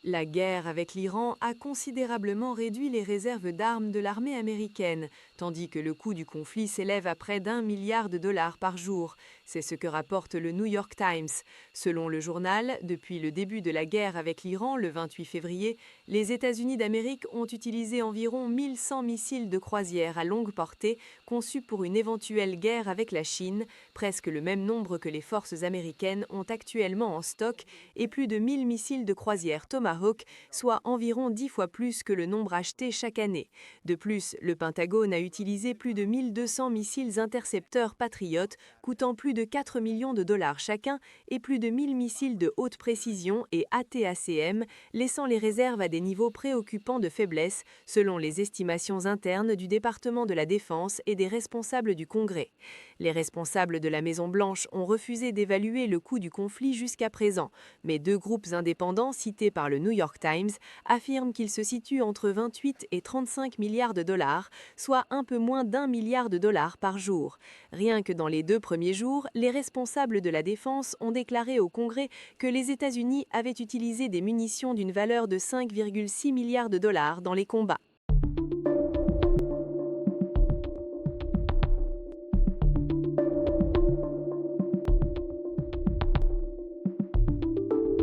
La guerre avec l'Iran a considérablement réduit les réserves d'armes de l'armée américaine, tandis que le coût du conflit s'élève à près d'1 milliard de dollars par jour. C'est ce que rapporte le New York Times. Selon le journal, depuis le début de la guerre avec l'Iran le 28 février, les États-Unis d'Amérique ont utilisé environ 1100 missiles de croisière à longue portée conçus pour une éventuelle guerre avec la Chine, presque le même nombre que les forces américaines ont actuellement en stock, et plus de 1000 missiles de croisière Tomahawk, soit environ 10 fois plus que le nombre acheté chaque année. De plus, le Pentagone a utilisé plus de 1200 missiles intercepteurs Patriot, coûtant plus de 4 millions de dollars chacun, et plus de 1000 missiles de haute précision et ATACM, laissant les réserves à des niveaux préoccupants de faiblesse, selon les estimations internes du département de la Défense et des responsables du Congrès. Les responsables de la Maison-Blanche ont refusé d'évaluer le coût du conflit jusqu'à présent, mais deux groupes indépendants cités par le New York Times affirment qu'il se situe entre 28 et 35 milliards de dollars, soit un peu moins d'1 milliard de dollars par jour. Rien que dans les 2 premiers jours, les responsables de la défense ont déclaré au Congrès que les États-Unis avaient utilisé des munitions d'une valeur de 5,6 milliards de dollars dans les combats.